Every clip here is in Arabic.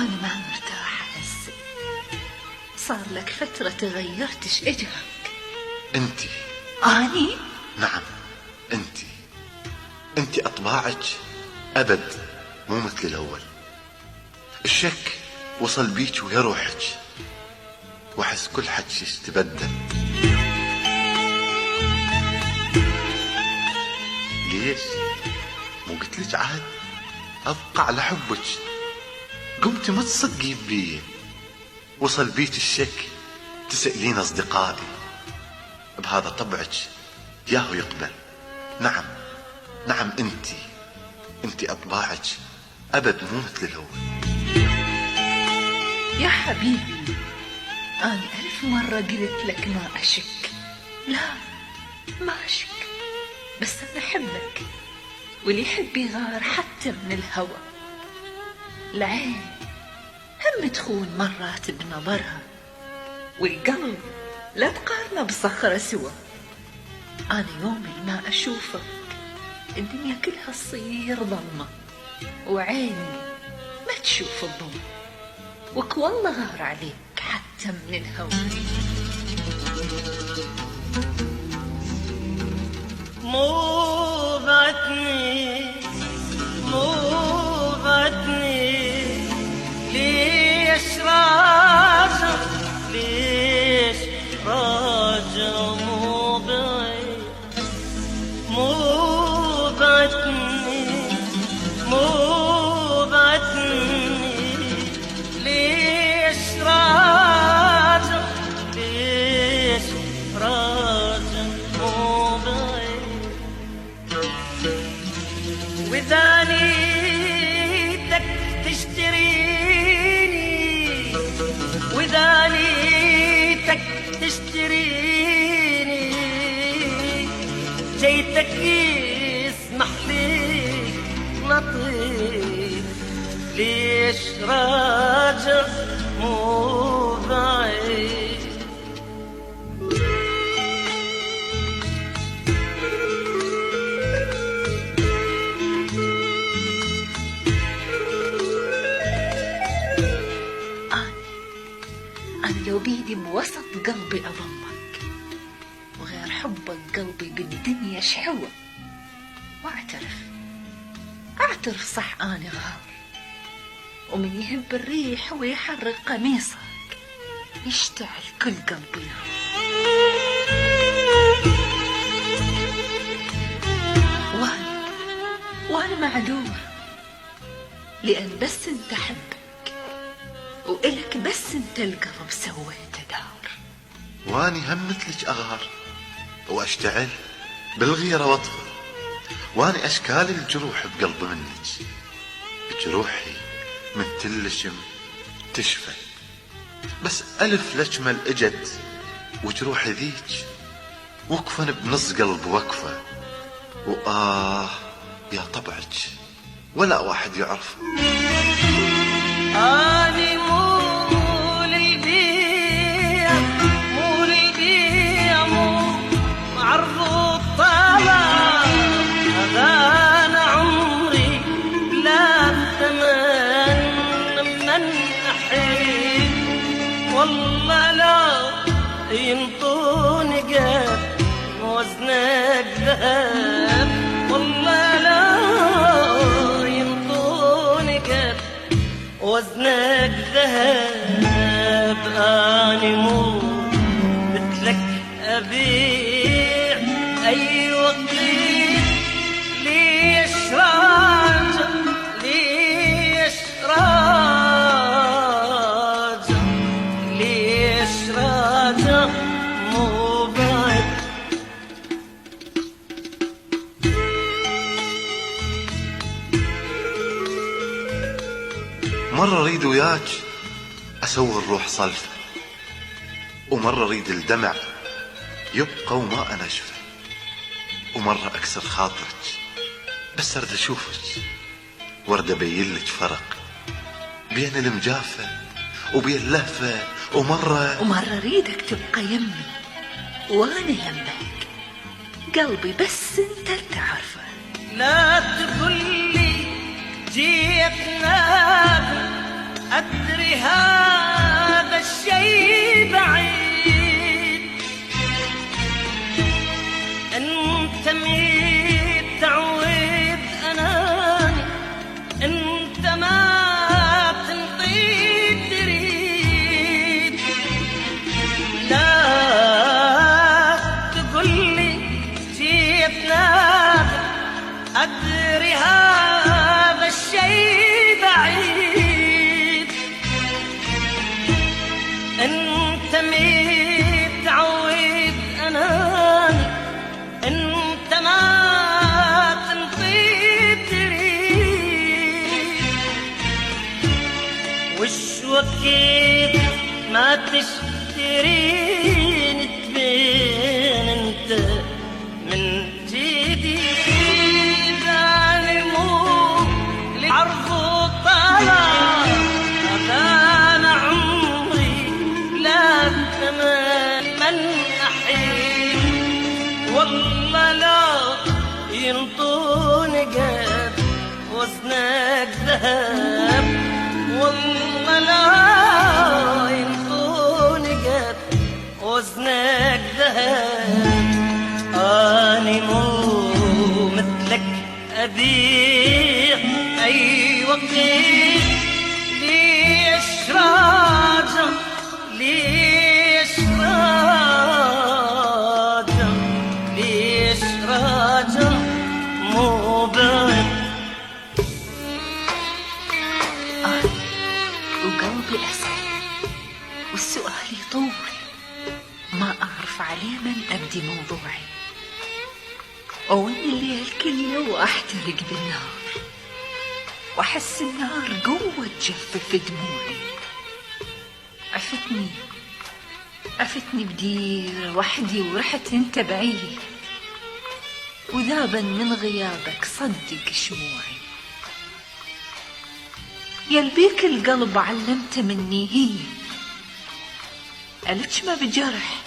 وأنا ما مرتاحة هسه. صار لك فترة تغيرت، ايش اجرك؟ انتي. أني؟ نعم انتي اطباعك ابد مو مثل الاول. الشك وصل بيك ويا روحك، واحس كل حكيك تبدل. ليش؟ مو قلت لك عاد ابقى على حبك؟ قمتي ما تصدقين بي، وصل بيك الشك تسألين اصدقائي. بهذا طبعك ياهو يقبل. نعم انتي اطباعك ابد مو مثل الاول. يا حبيبي، أنا 1000 مرة قلت لك ما أشك. لا، ما أشك، بس أنا أحبك، واللي يحب يغار حتى من الهوى. العين هم تخون مرات بنظرها، والقلب لا تقارنه بصخرة سوا. أنا يوم ما أشوفك الدنيا كلها تصير ظلمة، وعيني ما تشوف الظلم، وك والله غار عليك حتى من الهوى. مو بعدني ليش راجع مو بعيد. مو بعدني ليش راجع مو بعيد. وإذا نيتك تشتريني جيتك يسمح لي نطير. ليش راجع مو بعيد. أنا لو بيدي بوسط قلبي أضمك، وغير حبك قلبي بالدنيا شحوة. وأعترف صح أنا غار، ومن يهب الريح ويحرق قميصك يشتعل كل قلبي نار. وأنا معذور، لأن بس أنت حبك، وإلك بس أنت القلب سويته دار. واني هم مثلك اغار واشتعل بالغيرة واطفى، واني اشكال الجروح بقلبي منك. جروحي من تلشم تشفى، بس 1000 لجمل اجت وجروحي ذيك وقفن بنص قلب وقفة. يا طبعك ولا واحد يعرف. أني مو للبيع مو معرض الطلب. هذا أنا عمري لا ثمن من أحب. والله لا ينطوني قد وزنك ذهب. والله لا ينطوني قد وزنك ذهب. أني مو مثلك أبيع أي وقيت. ليش راجع مو بعد. مرة اريد وياك اسوي الروح صلفة، ومرة اريد الدمع يبقى وما انشفه، ومرة اكسر خاطرك بس ارد اشوفك، وارد ابين لك فرق بين المجافة وبين اللهفة. ومرة اريدك تبقى يمي وانا يمك، قلبي بس انت تعرفه. لا تقولي جيت نابل أدري هذا الشي بعيد، أنت ميت تعود أناني، أنت ما تنطيب تريد. لا تقولي جيت نادر، أدري هذا الشي بعيد، أنت ميت تعود أناني، أنت ما تنطيب تريد. وش وكيت ما تشترين تبين أنت من جديد. أنا مو لعرض وطلع أنا عمري لا كمان من أحيي، والله لا ينطوني قد وزنك ذهب، والله لا ينطوني قد وزنك ذهب. أني مو مثلك أبيع أي وقت، ليش راجع ليش راجع ليش راجع مو بعد. وقلبي أسأل والسؤال يطول، ما أعرف عليه من أبدي موضوعي، وإن الليل كله وأحترق بالنار، وأحس النار قوة تجفف دموعي. عفتني بدير وحدي ورحت انت بعيد، وذابا من غيابك صدق شموعي. يلبيك القلب علمت مني هي، ألتش ما بجرح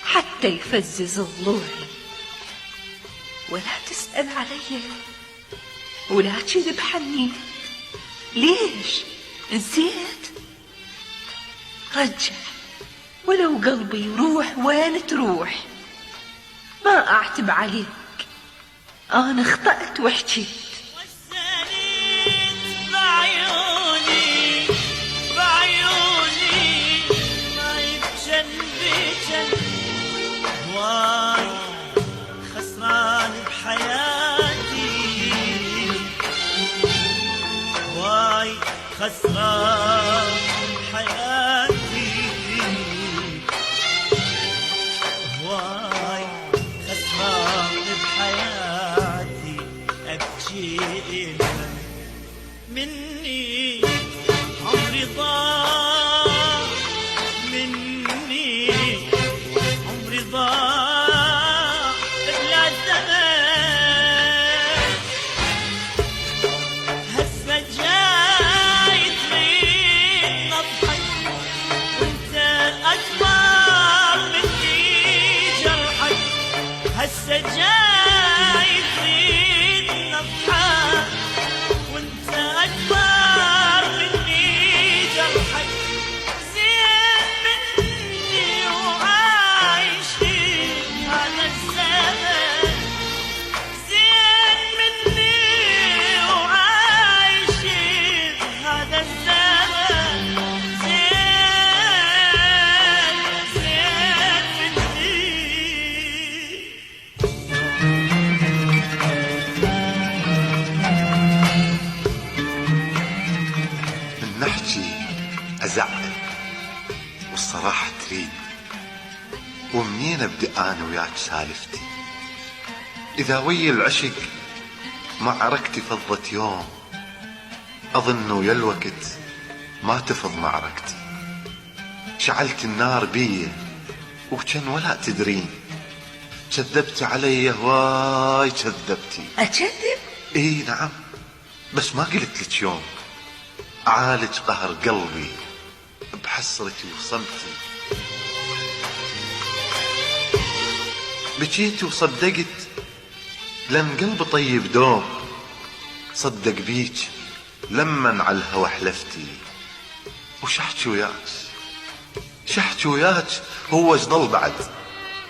حتى يفزز ضلوعي. ولا تسأل علي ولا تكذب حني، ليش نسيت؟ رجع ولو قلبي يروح وين تروح، ما أعتب عليك، أنا اخطأت وحكيت. بعيوني ما يتجن بجن، واي خسران بحياتي، واي خسران بحياتي، واي خسران بحياتي. أبكي مني عمري ضاع، مني عمري ضاع بلا زمان. هسه جاي تريد نضحك وانت أكبر مني جرحك، هسه جاي تريد نضحك وانت أكبر مني جرحك. زين مني وعايشين هذا الزمن، زين مني وعايشين هذا الزمن، زين مني. نحكي أزعل والصراحة تريد، ومنين أبدأ أنا وياك سالفتي؟ إذا ويا العشق معركتي فضت يوم، أظن ويا الوقت ما تفض معركتي. شعلت النار بي وكان ولا تدرين، كذبت علي هواي كذبتي. أكذب؟ اي نعم، بس ما قلت لك يوم أعالج قهر قلبي بحسرتي وصمتي. بكيت وصدقت لأن قلبي طيب دوم، صدق بيك لمن على الهوى حلفتي. وش احكي وياك؟ شحكي وياك هو جضل بعد،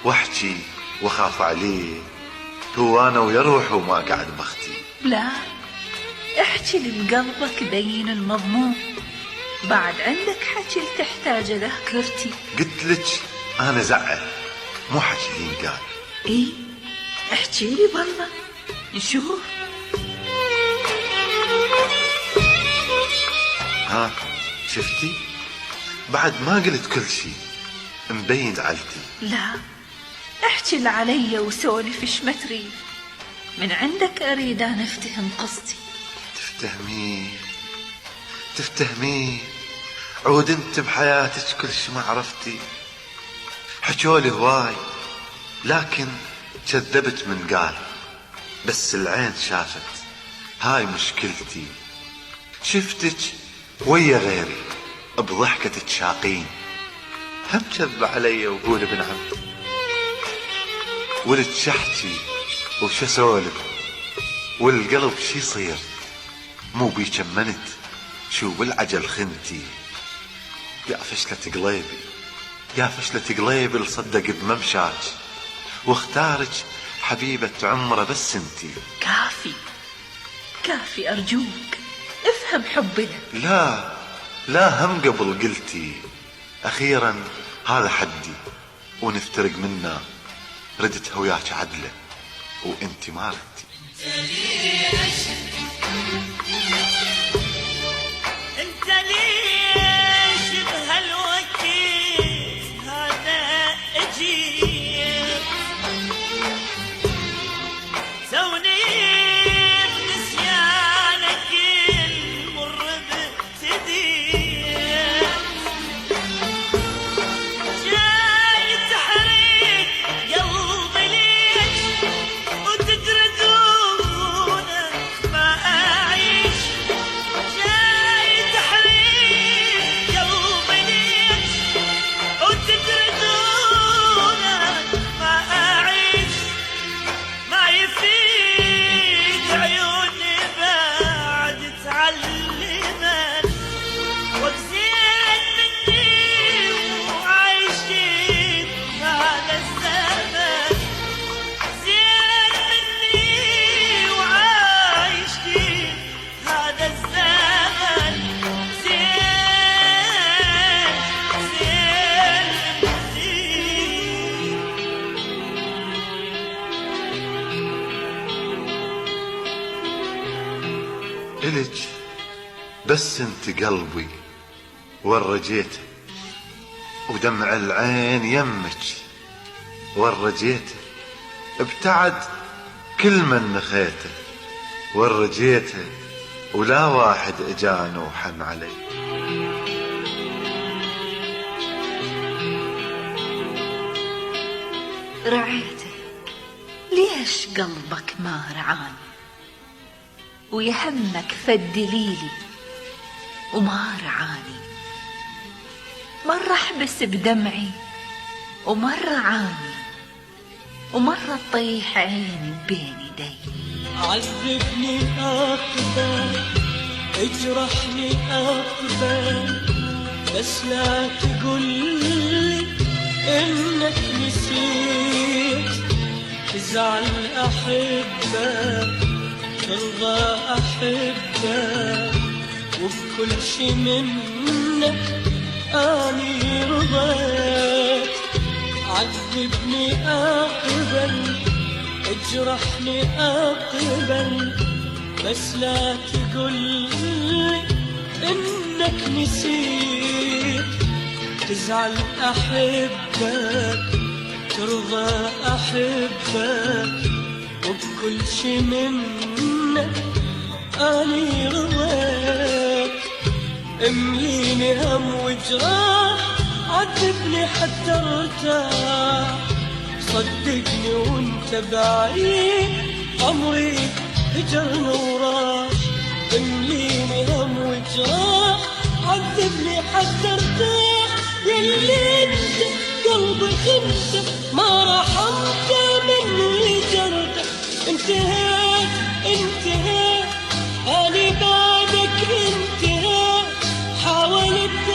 واحكي واخاف عليه، هو انا ويا روحي وما قاعد بختي. لا، احكي لقلبك بين المضمون، بعد عندك حكي تحتاج ذاكرتي. قلت لك انا زعل مو حكي ينقال. ايه احكي لي بالله نشوف. ها شفتي؟ بعد ما قلت كل شي، مبين زعلتي. لا، احكي اللي علي وسولف ايش ما تريد، من عندك اريد انا افتهم قصتي. تفتهمين عود انت بحياتك كل شي ما عرفتي. حكولي هواي لكن كذبت من قال، بس العين شافت، هاي مشكلتي. شفتك ويا غيري بضحكة تشاقين، هم كذب علي وقول ابن عمي. ولد شحكي وش اسولف، والقلب شي يصير، مو بي كمنت شو بالعجل خنتي. يا فشلة قليبي، يا فشلة قليبي اللي صدق بممشاك واختارك حبيبة عمره بس انتي. كافي ارجوك افهم حبنا. لا هم قبل قلتي اخيرا هذا حدي ونفترق منا. ردت وياك عدله وانتي ما ردتي. انت ليش بهالوقت هذا اجيب سوني بنسيانك المر بابتدي جاي تحرق قلبي ليش وتدري دونك ما اعيش جاي تحرق قلبي ليش وتدري دونك ما اعيش ما يفيد عيوني بعد تعلمت وبزين مني وعايشين هذا الزمن زين مني وعايشين هذا الزمن زين إلك بس انت قلبي ورجيته، ودمع العين يمك ورجيته، ابتعد كل من نخيته ورجيته، ولا واحد اجاني وحن علي. رعيته ليش قلبك ما رعاني، ويهمك فدليلي وما رعاني. مرة احبس بدمعي ومرة عاني، ومرة تطيح عيني بين يدي. عذبني أقبل اجرحني أقبل بس لا تقولي إنك نسيت تزعل أحبك ترضى أحبك وبكل شي منك أني رضيت. عذبني أقبل اجرحني أقبل بس لا تقولي إنك نسيت تزعل أحبك ترضى أحبك وبكل شي منك أني رضيت. امليني هم وجراح عذبني حتى ارتاح صدقني وانت بعيد عمري هجرنا وراح. امليني هم وجراح عذبني حتى ارتاح يلي انت قلبي خنت ما رحمت من هجرتك. انتهيت اني بعدك انتهيت حاولت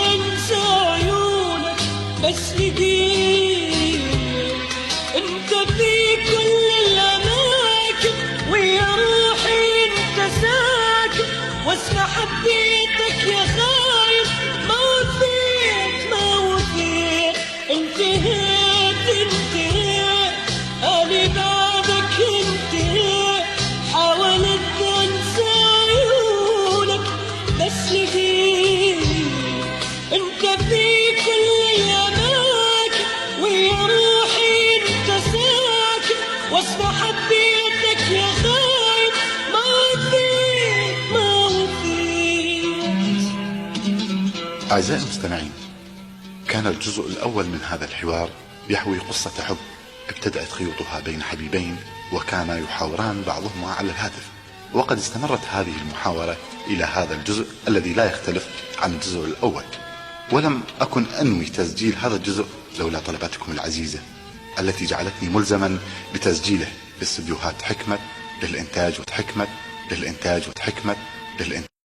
ساكت واسمع حبيتك يا خايف. ما وفيت انتهيت أنا بعدك انتهيت. حاولت انسى عيونك بس لقيت انت في كل الاماكن ويا روحي انت ساكن واسمع حبيتك يا خايف. ما وفيت. أعزائي المستمعين، كان الجزء الأول من هذا الحوار يحوي قصة حب ابتدأت خيوطها بين حبيبين وكانا يحاوران بعضهما على الهاتف، وقد استمرت هذه المحاورة إلى هذا الجزء الذي لا يختلف عن الجزء الأول. ولم أكن أنوي تسجيل هذا الجزء لولا طلباتكم العزيزة التي جعلتني ملزما بتسجيله باستديوهات حكمة للإنتاج وحكمة للإنتاج.